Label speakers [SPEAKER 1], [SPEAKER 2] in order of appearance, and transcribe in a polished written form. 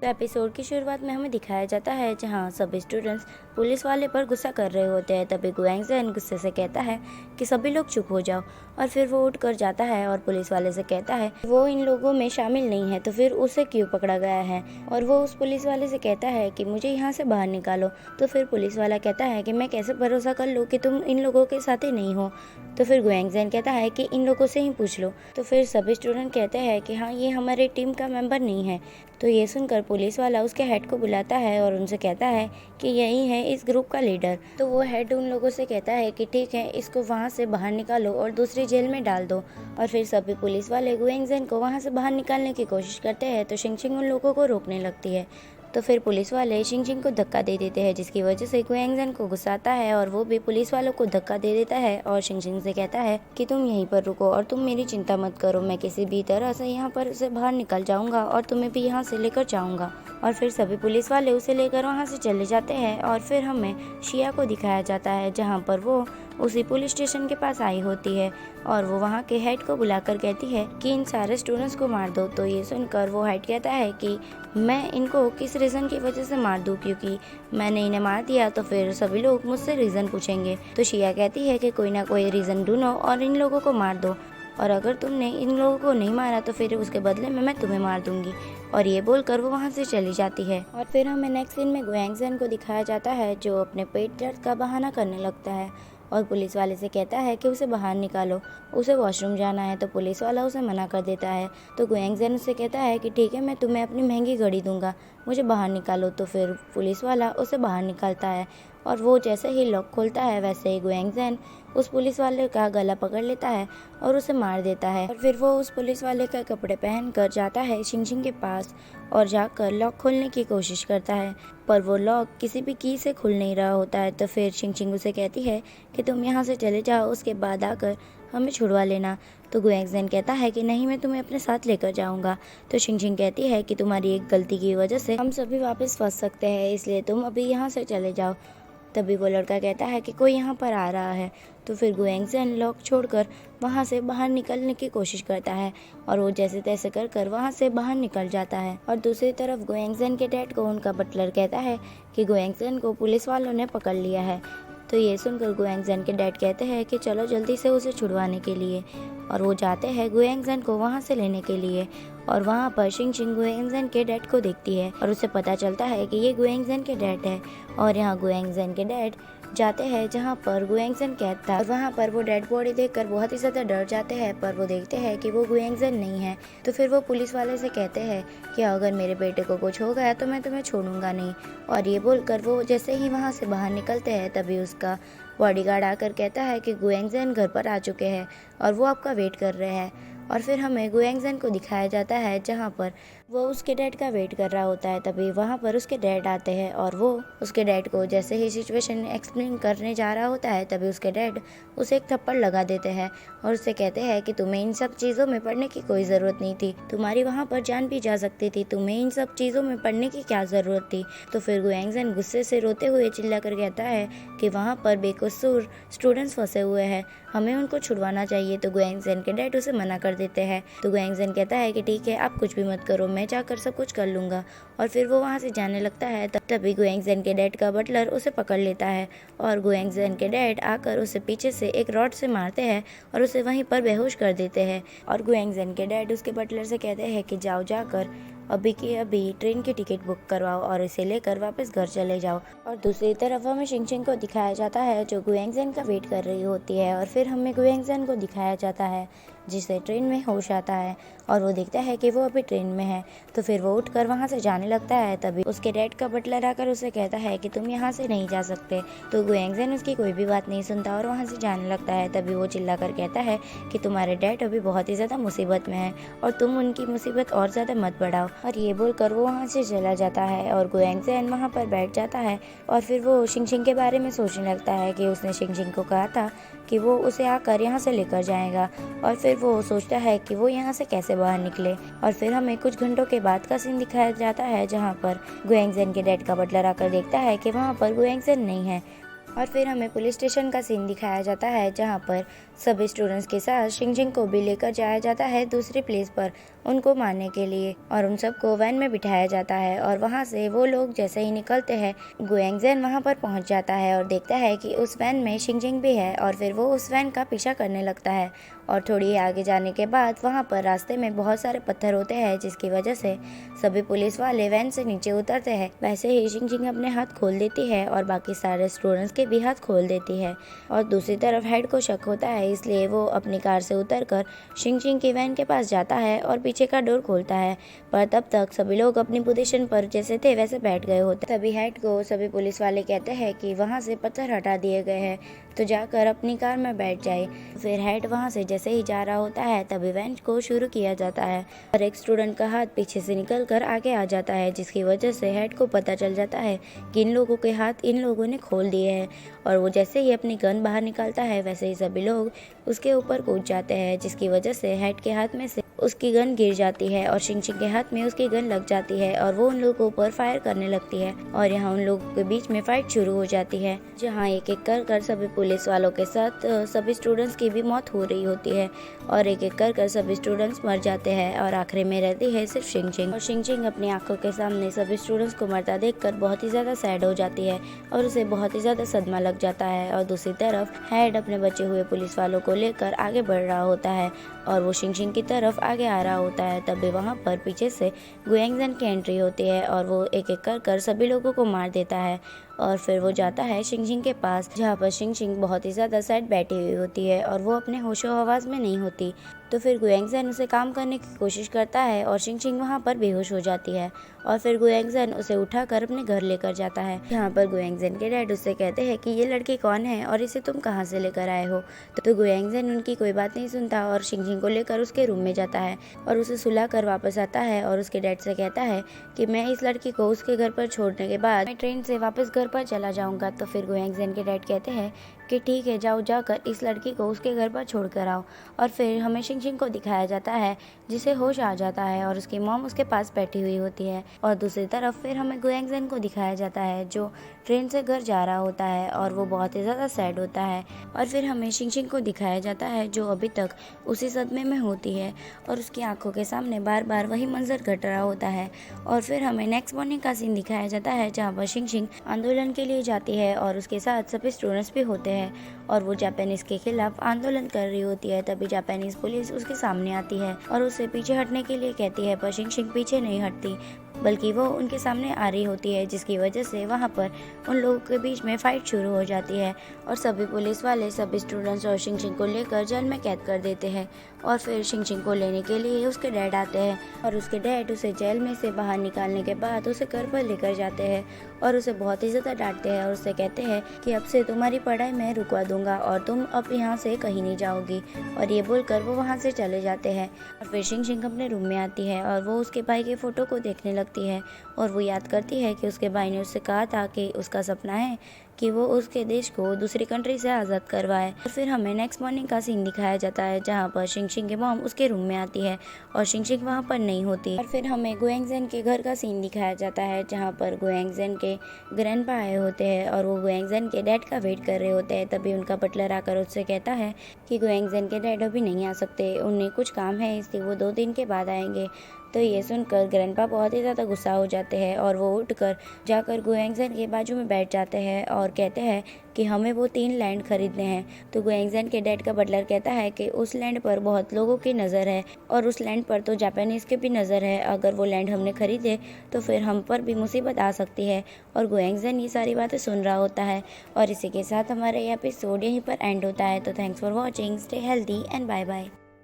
[SPEAKER 1] तो एपिसोड की शुरुआत में हमें दिखाया जाता है जहां सभी स्टूडेंट्स पुलिस वाले पर गुस्सा कर रहे होते हैं। तभी गुएंगजेन गुस्से से कहता है कि सभी लोग चुप हो जाओ, और फिर वो उठ कर जाता है और पुलिस वाले से कहता है वो इन लोगों में शामिल नहीं है, तो फिर उसे क्यों पकड़ा गया है। और वो उस पुलिस वाले से कहता है कि मुझे यहाँ से बाहर निकालो। तो फिर पुलिस वाला कहता है कि मैं कैसे भरोसा कर लूँ कि तुम इन लोगों के साथ ही नहीं हो। तो फिर गुएंगजेन कहता है कि इन लोगों से ही पूछ लो। तो फिर सभी स्टूडेंट कहते हैं कि हाँ, ये हमारे टीम का मेंबर नहीं है। तो ये सुनकर पुलिस वाला उसके हेड को बुलाता है और उनसे कहता है कि यही है इस ग्रुप का लीडर। तो वो हेड उन लोगों से कहता है कि ठीक है, इसको वहाँ से बाहर निकालो और दूसरी जेल में डाल दो। और फिर सभी पुलिस वाले गुएंगजेन को वहाँ से बाहर निकालने की कोशिश करते हैं, तो शिंगशिंग उन लोगों को रोकने लगती है। तो फिर पुलिस वाले शिंगशिंग को धक्का दे देते हैं, जिसकी वजह से गुएंगजेन को गुस्सा आता है और वो भी पुलिस वालों को धक्का दे देता है और शिंगशिंग से कहता है कि तुम यहीं पर रुको और तुम मेरी चिंता मत करो, मैं किसी भी तरह से यहाँ पर से बाहर निकल जाऊंगा और तुम्हें भी यहाँ से लेकर जाऊंगा। और फिर सभी पुलिस वाले उसे लेकर वहाँ से चले जाते हैं। और फिर हमें शिया को दिखाया जाता है जहाँ पर वो उसी पुलिस स्टेशन के पास आई होती है और वो वहाँ के हेड को बुलाकर कहती है कि इन सारे स्टूडेंट्स को मार दो। तो ये सुनकर वो हेड कहता है कि मैं इनको किस रीज़न की वजह से मार दूँ, क्योंकि मैंने इन्हें मार दिया तो फिर सभी लोग मुझसे रीज़न पूछेंगे। तो शिया कहती है कि कोई ना कोई रीज़न ढूंढो और इन लोगों को मार दो, और अगर तुमने इन लोगों को नहीं मारा तो फिर उसके बदले में मैं तुम्हें मार दूंगी। और ये बोलकर वो वहाँ से चली जाती है। और फिर हमें नेक्स्ट सीन में गुएंगजेन को दिखाया जाता है जो अपने पेट दर्द का बहाना करने लगता है और पुलिस वाले से कहता है कि उसे बाहर निकालो, उसे वॉशरूम जाना है। तो पुलिस वाला उसे मना कर देता है। तो गुएंगजेन उससे कहता है कि ठीक है, मैं तुम्हें अपनी महंगी घड़ी दूंगा, मुझे बाहर निकालो। तो फिर पुलिस वाला उसे बाहर निकालता है और वो जैसे ही लॉक खोलता है वैसे ही गुएंगजेन उस पुलिस वाले का गला पकड़ लेता है और उसे मार देता है। और फिर वो उस पुलिस वाले का कपड़े पहनकर जाता है शिंगशिंग के पास और जाकर लॉक खोलने की कोशिश करता है, पर वो लॉक किसी भी की से खुल नहीं रहा होता है। तो फिर शिंगशिंग उसे कहती है कि तुम यहाँ से चले जाओ, उसके बाद आकर हमें छुड़वा लेना। तो गुएंगजेन कहता है कि नहीं, मैं तुम्हें अपने साथ लेकर जाऊंगा। तो शिंगशिंग कहती है कि तुम्हारी एक गलती की वजह से हम सभी वापस फंस सकते हैं, इसलिए तुम अभी यहाँ से चले जाओ। तभी वो लड़का कहता है कि कोई यहाँ पर आ रहा है। तो फिर गुएंगजेन लॉक छोड़कर वहाँ से बाहर निकलने की कोशिश करता है और वो जैसे तैसे कर वहाँ से बाहर निकल जाता है। और दूसरी तरफ गुएंगजेन के डैड को उनका बटलर कहता है कि गुएंगजेन को पुलिस वालों ने पकड़ लिया है। तो ये सुनकर गुएंगजेन के डैड कहते हैं कि चलो जल्दी से उसे छुड़वाने के लिए, और वो जाते हैं गुएंगजेन को वहाँ से लेने के लिए। और वहाँ पर शिंगशिंग गुएंगजेन के डैड को देखती है और उसे पता चलता है कि ये गुएंगजेन के डैड है। और यहाँ गुएंगजेन के डैड जाते हैं जहाँ पर गुएंगजेन कैद था, और वहाँ पर वो डेड बॉडी देखकर बहुत ही ज़्यादा डर जाते हैं, पर वो देखते हैं कि वो गुएंगजेन नहीं है। तो फिर वो पुलिस वाले से कहते हैं कि अगर मेरे बेटे को कुछ हो गया तो मैं तुम्हें छोड़ूंगा नहीं। और ये बोलकर वो जैसे ही वहाँ से बाहर निकलते हैं तभी उसका बॉडीगार्ड आकर कहता है कि गुएंगजेन घर पर आ चुके हैं और वो आपका वेट कर रहे हैं। और फिर हमें गुएंगजेन को दिखाया जाता है जहाँ पर वो उसके डैड का वेट कर रहा होता है। तभी वहाँ पर उसके डैड आते हैं और वो उसके डैड को जैसे ही सिचुएशन एक्सप्लेन करने जा रहा होता है तभी उसके डैड उसे एक थप्पड़ लगा देते हैं और उससे कहते हैं कि तुम्हें इन सब चीज़ों में पढ़ने की कोई ज़रूरत नहीं थी, तुम्हारी वहाँ पर जान भी जा सकती थी, तुम्हें इन सब चीज़ों में पढ़ने की क्या ज़रूरत थी। तो फिर गुएंगजेन गुस्से से रोते हुए चिल्ला कर कहता है कि वहाँ पर बेकसूर स्टूडेंट्स फंसे हुए हैं, हमें उनको छुड़वाना चाहिए। तो गुएंगजेन के डैड उसे मना कर देते हैं। तो गुएंगजेन कहता है कि ठीक है, आप कुछ भी मत करो, मैं जाकर सब कुछ कर लूँगा। और फिर वो वहाँ से जाने लगता है। तभी गुएंगजेन के डैड का बटलर उसे पकड़ लेता है और गुएंगजेन के डैड आकर उसे पीछे से एक रॉड से मारते हैं और उसे वहीं पर बेहोश कर देते हैं। और गुएंगजेन के डैड उसके बटलर से कहते हैं कि जाओ, जाकर अभी की अभी ट्रेन की टिकट बुक करवाओ और इसे लेकर वापस घर चले जाओ। और दूसरी तरफ हमें शिंगशिंग को दिखाया जाता है जो गुएंगजेन का वेट कर रही होती है। और फिर हमें गुएंगजेन को दिखाया जाता है जिसे ट्रेन में होश आता है और वो देखता है कि वो अभी ट्रेन में है। तो फिर वो उठकर वहाँ से जाने लगता है। तभी उसके डैड का बटलर आकर उसे कहता है कि तुम यहाँ से नहीं जा सकते। तो गुएंगजेन उसकी कोई भी बात नहीं सुनता और वहाँ से जाने लगता है। तभी वो चिल्ला कर कहता है कि तुम्हारे डैड अभी बहुत ही ज़्यादा मुसीबत में है और तुम उनकी मुसीबत और ज़्यादा मत बढ़ाओ। और ये बोलकर वो वहाँ से चला जाता है और गुएंगजेन वहाँ पर बैठ जाता है। और फिर वो शिंगशिंग के बारे में सोचने लगता है कि उसने शिंगशिंग को कहा था कि वो उसे आकर यहाँ से लेकर जाएगा। और फिर वो सोचता है कि वो यहाँ से कैसे बाहर निकले। और फिर हमें कुछ घंटों के बाद का सीन दिखाया जाता है जहाँ पर गुएंगजेन के डैड का बटलर आकर देखता है कि वहाँ पर गुएंगजेन नहीं है। और फिर हमें पुलिस स्टेशन का सीन दिखाया जाता है जहाँ पर सभी स्टूडेंट्स के साथ शिंगजिंग को भी लेकर जाया जाता है दूसरी प्लेस पर उनको मारने के लिए, और उन सबको वैन में बिठाया जाता है। और वहाँ से वो लोग जैसे ही निकलते हैं, गुएंगजेन वहाँ पर पहुँच जाता है और देखता है कि उस वैन में शिंगजिंग भी है, और फिर वो उस वैन का पीछा करने लगता है। और थोड़ी आगे जाने के बाद वहाँ पर रास्ते में बहुत सारे पत्थर होते हैं, जिसकी वजह से सभी पुलिस वाले वैन से नीचे उतरते हैं। वैसे ही शिंगजिंग अपने हाथ खोल देती है और बाकी सारे स्टूडेंट्स के भी हाथ खोल देती है। और दूसरी तरफ हेड को शक होता है, इसलिए वो अपनी कार से उतरकर शिंगजिंग की वैन के पास जाता है और पीछे का डोर खोलता है। पर तब तक सभी लोग अपनी पोजीशन पर जैसे थे वैसे बैठ गए होते। तभी हेड को सभी पुलिस वाले कहते हैं कि वहाँ से पत्थर हटा दिए गए हैं, तो जाकर अपनी कार में बैठ जाए। फिर हेड वहाँ से जैसे ही जा रहा होता है तभी वैन को शुरू किया जाता है और एक स्टूडेंट का हाथ पीछे से निकलकर आगे आ जाता है, जिसकी वजह से हेड को पता चल जाता है कि इन लोगों के हाथ इन लोगों ने खोल दिए हैं। और वो जैसे ही अपनी गन बाहर निकालता है वैसे ही सभी लोग उसके ऊपर कूद जाते हैं, जिसकी वजह से हेड के हाथ में से उसकी गन गिर जाती है और शिंगजिंग के हाथ में उसकी गन लग जाती है और वो उन लोगों के ऊपर फायर करने लगती है। और यहाँ उन लोगों के बीच में फाइट शुरू हो जाती है, जहाँ एक एक कर सभी पुलिस वालों के साथ सभी स्टूडेंट्स की भी मौत हो रही होती है और एक एक कर सभी स्टूडेंट्स मर जाते हैं और आखिरी में रहती है सिर्फ शिंगजिंग। और शिंगजिंग अपनी आंखों के सामने सभी स्टूडेंट्स को मरता देखकर बहुत ही ज़्यादा सैड हो जाती है और उसे बहुत ही ज़्यादा सदमा लग जाता है। और दूसरी तरफ हेड अपने बचे हुए पुलिस वालों को लेकर आगे बढ़ रहा होता है और वो शिंगजिंग की तरफ आगे आ रहा होता है। तभी वहाँ पर पीछे से गुएंगजेन की एंट्री होती है और वो एक एक कर सभी लोगों को मार देता है। और फिर वो जाता है शिंगजिंग के पास, जहाँ पर शिंगजिंग बहुत ही ज़्यादा सैड बैठी हुई होती है और वो अपने होशो हवास में नहीं होती। तो फिर गुएंगजेन उसे काम करने की कोशिश करता है और शिंगजिंग वहाँ पर बेहोश हो जाती है और फिर गुएंगजेन उसे उठाकर अपने घर लेकर जाता है। यहाँ पर गुएंगजेन के डैड उससे कहते हैं कि ये लड़की कौन है और इसे तुम कहाँ से लेकर आए हो। तो गुएंगजेन उनकी कोई बात नहीं सुनता और शिंगजिंग को लेकर उसके रूम में जाता है और उसे सुला कर वापस आता है और उसके डैड से कहता है कि मैं इस लड़की को उसके घर पर छोड़ने के बाद मैं ट्रेन से वापस घर पर चला जाऊंगा। तो फिर गुएंगजेन के डैड कहते हैं कि ठीक है, जाओ, जाकर इस लड़की को उसके घर पर छोड़ कर आओ। और फिर हमें शिंगजिंग को दिखाया जाता है जिसे होश आ जाता है और उसकी मॉम उसके पास बैठी हुई होती है। और दूसरी तरफ फिर हमें गुएंगजेन को दिखाया जाता है जो ट्रेन से घर जा रहा होता है और वो बहुत ही ज़्यादा सैड होता है। और फिर हमें शिंगजिंग को दिखाया जाता है जो अभी तक उसी सदमे में होती है और उसकी आंखों के सामने बार बार वही मंजर घट रहा होता है। और फिर हमें नेक्स्ट मॉर्निंग का सीन दिखाया जाता है जहाँ पर शिंगजिंग आंदोलन के लिए जाती है और उसके साथ सभी स्टूडेंट्स भी होते हैं और वो जापानीज के खिलाफ आंदोलन कर रही होती है। तभी जापानीज पुलिस उसके सामने आती है और उसे पीछे हटने के लिए कहती है, पर शिंगजिंग पीछे नहीं हटती बल्कि वो उनके सामने आ रही होती है, जिसकी वजह से वहाँ पर उन लोगों के बीच में फाइट शुरू हो जाती है और सभी पुलिस वाले सभी स्टूडेंट्स और शिंगजिंग को लेकर जेल में कैद कर देते हैं। और फिर शिंगजिंग को लेने के लिए उसके डैड आते हैं और उसके डैड उसे जेल में से बाहर निकालने के बाद उसे घर पर लेकर जाते हैं और उसे बहुत ही ज़्यादा डांटते हैं और उसे कहते हैं कि अब से तुम्हारी पढ़ाई मैं रुकवा दूंगा और तुम अब यहाँ से कहीं नहीं जाओगी। और ये बोलकर वो वहाँ से चले जाते हैं। और फिर शिंगजिंग अपने रूम में आती है और वो उसके भाई के फ़ोटो को देखने लगती है और वो याद करती है कि उसके भाई ने उससे कहा था कि उसका सपना है कि वो उसके देश को दूसरी कंट्री से आज़ाद करवाए। और फिर हमें नेक्स्ट मॉर्निंग का सीन दिखाया जाता है जहाँ पर शिंगजिंग की मॉम उसके रूम में आती है और शिंगजिंग वहाँ पर नहीं होती। और फिर हमें गुएंगजेन के घर का सीन दिखाया जाता है जहाँ पर गुएंगजेन के ग्रैंडपा आए होते हैं और वो गुएंगजेन के डैड का वेट कर रहे होते हैं। तभी उनका बटलर आकर उससे कहता है कि गुएंगजेन के डैड अभी नहीं आ सकते, उन्हें कुछ काम है इसलिए वो 2 दिन के बाद आएंगे। तो ये सुनकर ग्रैंडपा बहुत ही ज़्यादा गुस्सा हो जाते हैं और वो उठकर जाकर गुएंगजेन के बाजू में बैठ जाते हैं और कहते हैं कि हमें वो 3 लैंड खरीदने हैं। तो गुएंगजेन के डैड का बटलर कहता है कि उस लैंड पर बहुत लोगों की नज़र है और उस लैंड पर तो जापानीज़ की भी नज़र है, अगर वो लैंड हमने खरीदे तो फिर हम पर भी मुसीबत आ सकती है। और गुएंगजेन ये सारी बातें सुन रहा होता है और इसी के साथ हमारा ये एपिसोड यहीं पर एंड होता है। तो thanks for watching, stay healthy and bye bye.